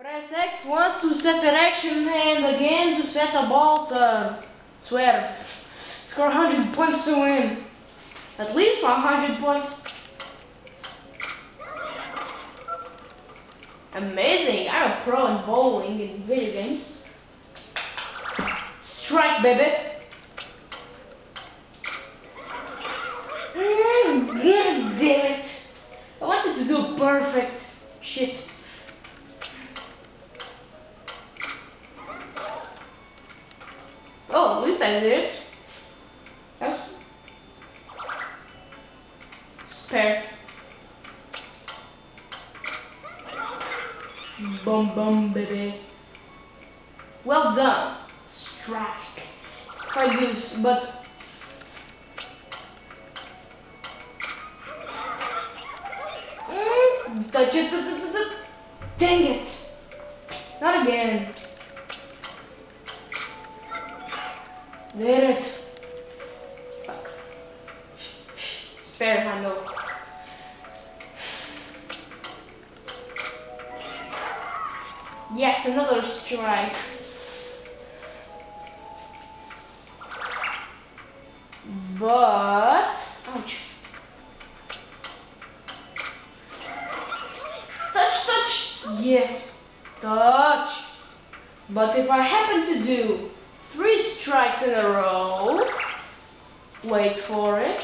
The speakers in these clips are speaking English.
Press X once to set direction and again to set a ball serve. Swear. Score 100 points to win. At least 100 points. Amazing. I'm a pro in bowling in video games. Strike, baby. God damn it. I wanted to do perfect. Shit. Oh, at least I did it. That's spare. Boom, boom, baby. Well done. Strike. Try goose, but touch it. Dang it. Not again. Did it. Fuck. Spare handle. Yes, another strike. But ouch. Touch. Yes. Touch. But if I happen to do 3 strikes in a row, wait for it.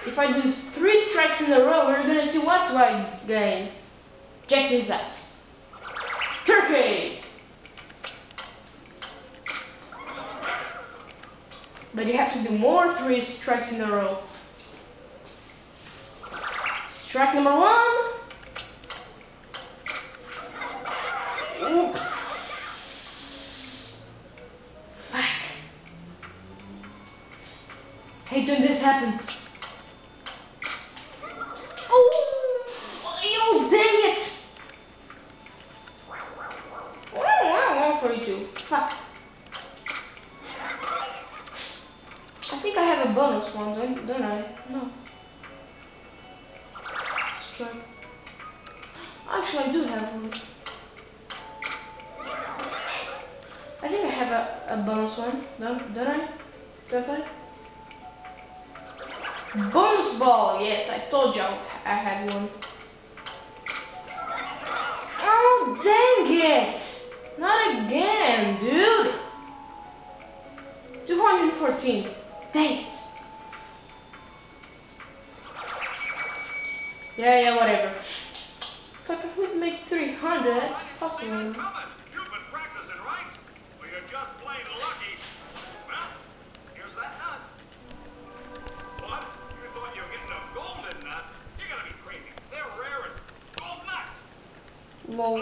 If I do 3 strikes in a row, we're gonna see what do I gain. Check this out. Turkey! But you have to do more 3 strikes in a row. Strike number 1. Oops. Fuck. Hate when this happens. Oh, dang it! 142. Fuck. I think I have a bonus one, don't I? No. Strike. Actually, I do have one. I think I have a bonus one, don't I? Don't I? Bonus ball, yes, I told you I had one. Oh, dang it! Not again, dude! 214. Dang it. Yeah, whatever. If I could make 300, that's possible. You've been practicing, right? Well, you're just plain lucky. Well, here's that nut. What? You thought you were getting a golden nut? You're gonna be crazy. They're rare as gold nuts. Lol.